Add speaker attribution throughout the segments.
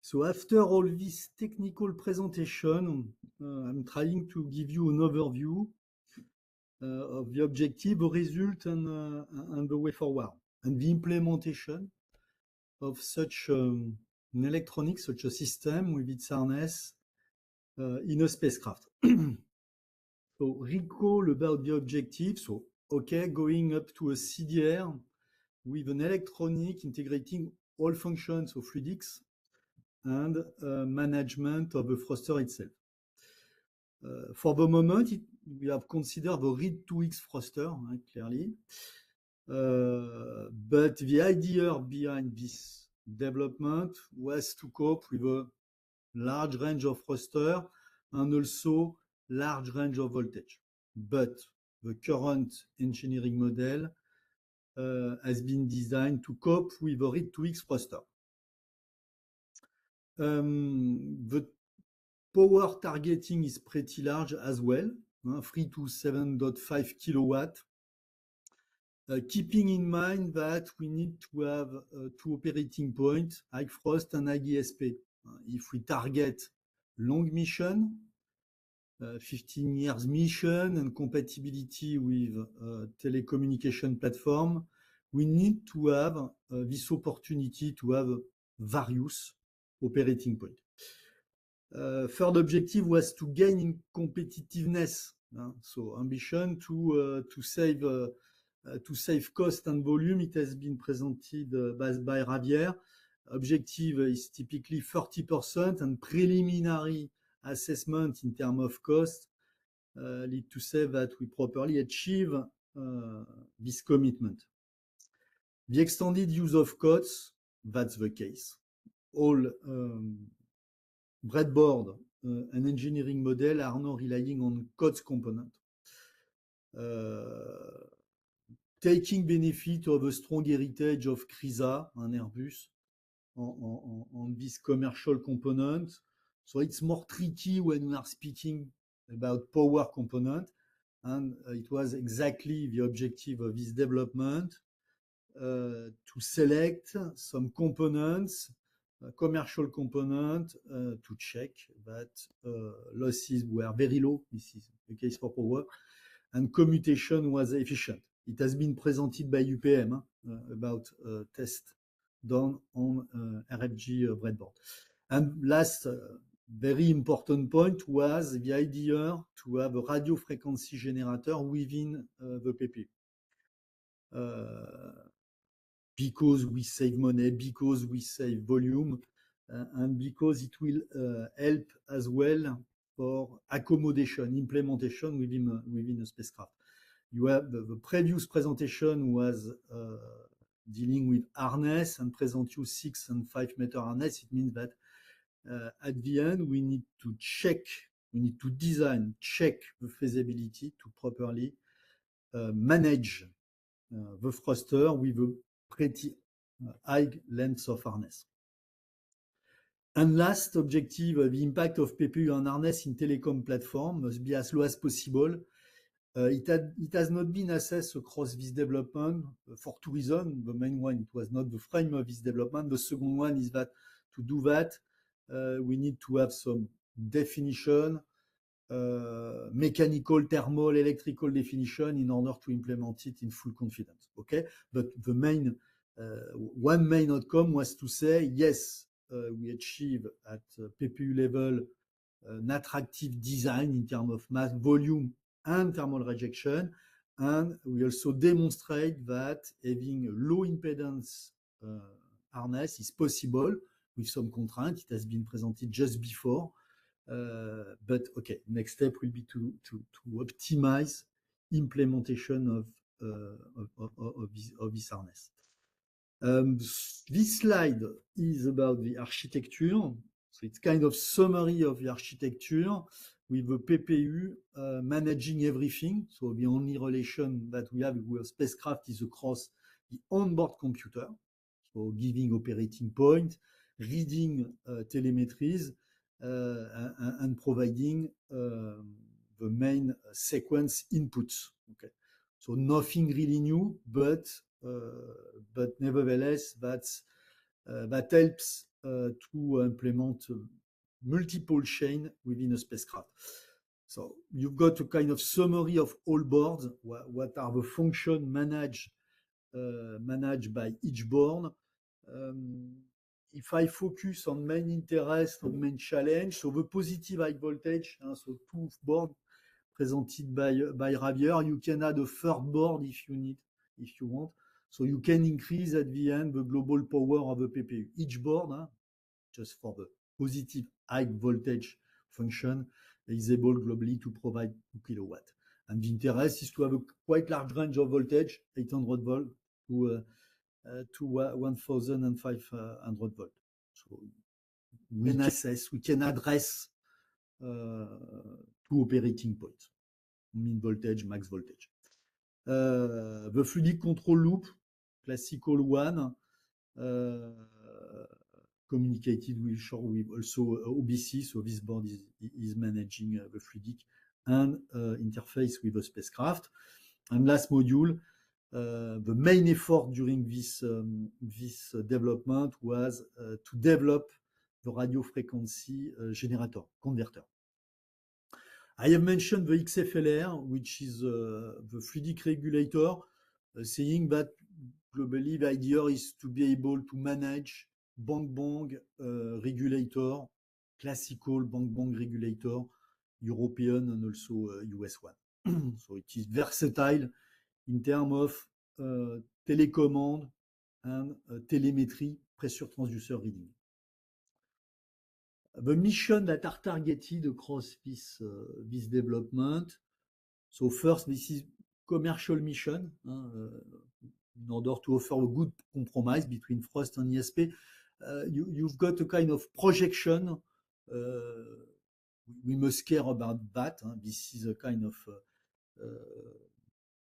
Speaker 1: So after all this technical presentation, I'm trying to give you an overview of the objective, the result, and the way forward, and the implementation of such an electronic, such a system with its harness in a spacecraft. So recall about the objective. So, okay, going up to a CDR with an electronic integrating all functions of fluidics and management of the thruster itself. For the moment, we have considered the read2x thruster, clearly. But the idea behind this development was to cope with a large range of thruster and also large range of voltage. But the current engineering model has been designed to cope with the read2x thruster. The power targeting is pretty large as well, 3 to 7.5 kilowatt. Keeping in mind that we need to have two operating points, high thrust and high ESP. If we target long mission, 15 years mission and compatibility with telecommunication platform, we need to have this opportunity to have various operating points. Third objective was to gain in competitiveness. So ambition to save cost and volume. It has been presented by Javier. Objective is typically 30% and preliminary assessment in terms of cost lead to say that we properly achieve this commitment. The extended use of COTS, that's the case. All breadboard and engineering model are now relying on COTS component. Taking benefit of a strong heritage of CRISA and Airbus on this commercial component. So it's more tricky when we are speaking about power component, and it was exactly the objective of this development to select some components, commercial component, to check that losses were very low. This is the case for power, and commutation was efficient. It has been presented by UPM about test done on RFG breadboard. And last, very important point was the idea to have a radio frequency generator within the PPU. Because we save money, because we save volume, and because it will help as well for accommodation, implementation within a spacecraft. You have the previous presentation was dealing with harness and present you 6 and 5 meter harness. It means that at the end we need to check, we need to design, check the feasibility to properly manage the thruster with a pretty high length of harness. And last objective, the impact of PPU on harness in telecom platform must be as low as possible. It has not been assessed across this development for two reasons. The main one, it was not the frame of this development. The second one is that to do that, we need to have some definition, mechanical, thermal, electrical definition in order to implement it in full confidence. Okay, but the main one main outcome was to say yes, we achieve at PPU level an attractive design in terms of mass, volume, and thermal rejection, and we also demonstrate that having a low impedance harness is possible with some constraint. It has been presented just before, but okay, next step will be to optimize implementation of this harness. This slide is about the architecture. So it's kind of summary of the architecture with the PPU managing everything. So the only relation that we have with spacecraft is across the onboard computer. So giving operating point, reading telemetries, and providing the main sequence inputs. Okay. So nothing really new, but nevertheless, that's that helps to implement multiple chain within a spacecraft. So you've got a kind of summary of all boards. What are the functions managed by each board? If I focus on main interest, on main challenge, so the positive high voltage, so two boards presented by Javier, you can add a third board if you want. So you can increase at the end the global power of the PPU. Each board, just for the positive high voltage function, is able globally to provide 2 kilowatt. And the interest is to have a quite large range of voltage, 800 volt to 1,500 volt. So we can address two operating points, mean voltage, max voltage. The fluidic control loop, classical one, communicated with also OBC, so this board is managing the fluidic and interface with the spacecraft. And last module, the main effort during this development was to develop the radio frequency generator, converter. I have mentioned the XFLR, which is the fluidic regulator, saying that globally the idea is to be able to manage bang-bang regulator, classical bang-bang regulator, European and also US one. So it is versatile in terms of telecommand and telemetry, pressure transducer reading. The mission that are targeted across this development. So first, this is commercial mission in order to offer a good compromise between Frost and ESP. You've got a kind of projection. We must care about that. This is a kind of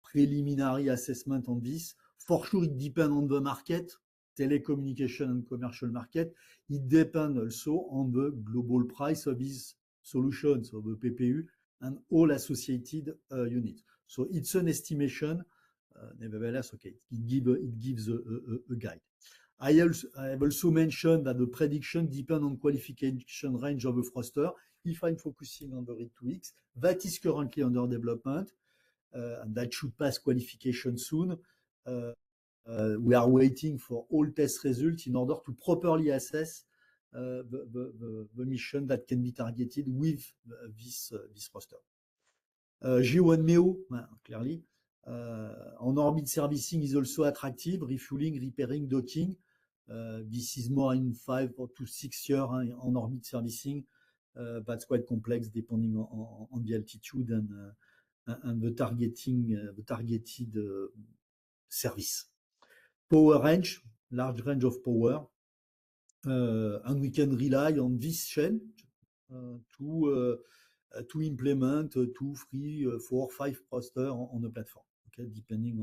Speaker 1: preliminary assessment on this. For sure, it depends on the market, telecommunication and commercial market. It depends also on the global price of these solutions, of the PPU, and all associated units. So it's an estimation. Nevertheless, okay, it gives a guide. I have also mentioned that the prediction depends on qualification range of a thruster. If I'm focusing on the RIG-2X, that is currently under development, and that should pass qualification soon. We are waiting for all test results in order to properly assess the mission that can be targeted with this thruster. GEO1MEO, clearly. On orbit servicing is also attractive, refueling, repairing, docking. This is more in 5 to 6 years on orbit servicing. That's quite complex depending on the altitude and the targeted service. Power range, large range of power. And we can rely on this chain to implement 2, 3, 4, 5 thrusters on the platform, okay, depending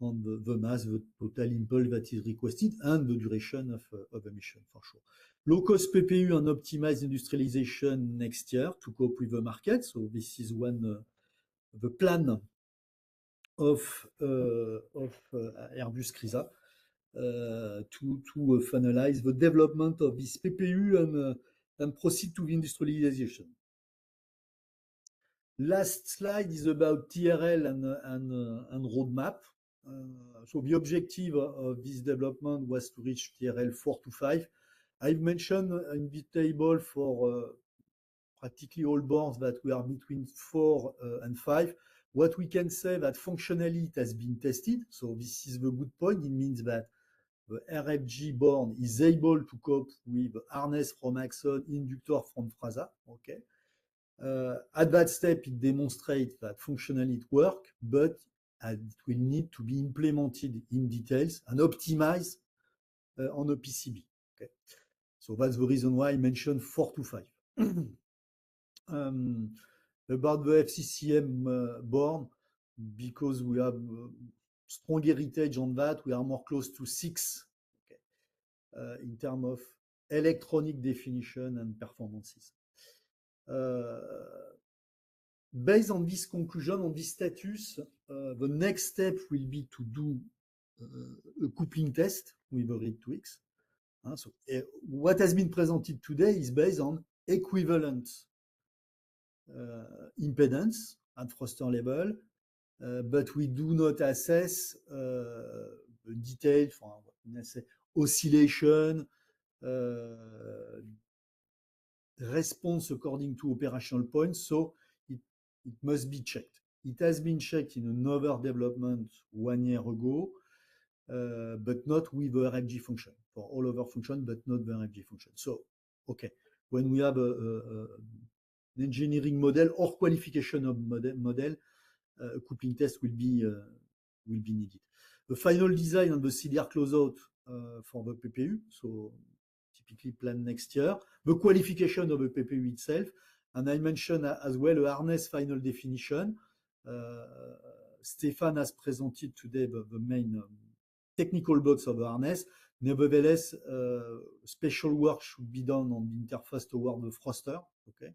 Speaker 1: on the mass, the total impulse that is requested, and the duration of the mission, for sure. Low-cost PPU and optimized industrialization next year to cope with the market. So this is one the plan of Airbus CRISA to finalize the development of this PPU and proceed to the industrialization. Last slide is about TRL and roadmap. So the objective of this development was to reach TRL 4 to 5. I've mentioned in the table for practically all boards that we are between 4 and 5. What we can say that functionally it has been tested. So this is the good point. It means that the RFG board is able to cope with harness from Axon, inductor from FRASA. Okay. At that step, it demonstrates that functionally it works, but it will need to be implemented in details and optimized on a PCB. Okay. So that's the reason why I mentioned 4 to 5. About the FCCM board, because we have strong heritage on that, we are more close to 6, okay, in terms of electronic definition and performances. Based on this conclusion, on this status, the next step will be to do a coupling test with the RIG-2X. So, what has been presented today is based on equivalent impedance at Froster level, but we do not assess detailed oscillation, response according to operational points, so it must be checked. It has been checked in another development 1 year ago, but not with the RFG function, for all other function, but not the RFG function. So, okay, when we have an engineering model or qualification of model, a coupling test will be needed. The final design on the CDR closeout for the PPU, so typically planned next year. The qualification of the PPU itself, and I mentioned as well a harness final definition. Stefan has presented today the main technical box of the harness. Nevertheless, special work should be done on the interface toward the thruster. Okay,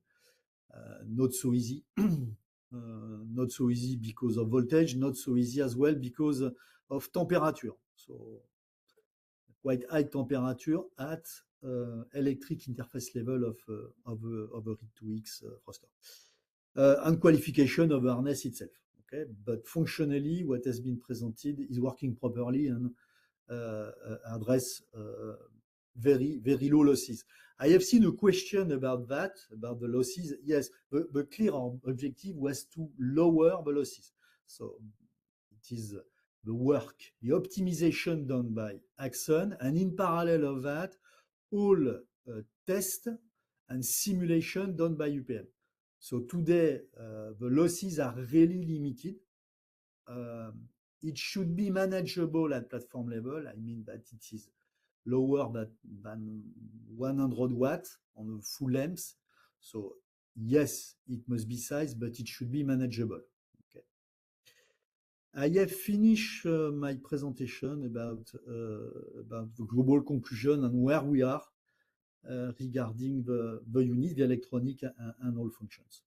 Speaker 1: not so easy. Not so easy because of voltage, not so easy as well because of temperature. So quite high temperature at electric interface level of a RID2X thruster. And qualification of the harness itself. Okay, but functionally, what has been presented is working properly and address very, very low losses. I have seen a question about that, about the losses. Yes, the clear objective was to lower the losses. So it is the work, the optimization done by Axon, and in parallel of that, all test and simulation done by UPM. So today, the losses are really limited. It should be manageable at platform level. I mean that it is lower than 100 watts on a full length. So yes, it must be sized, but it should be manageable. Okay. I have finished my presentation about the global conclusion and where we are regarding the unit, the electronic and all functions.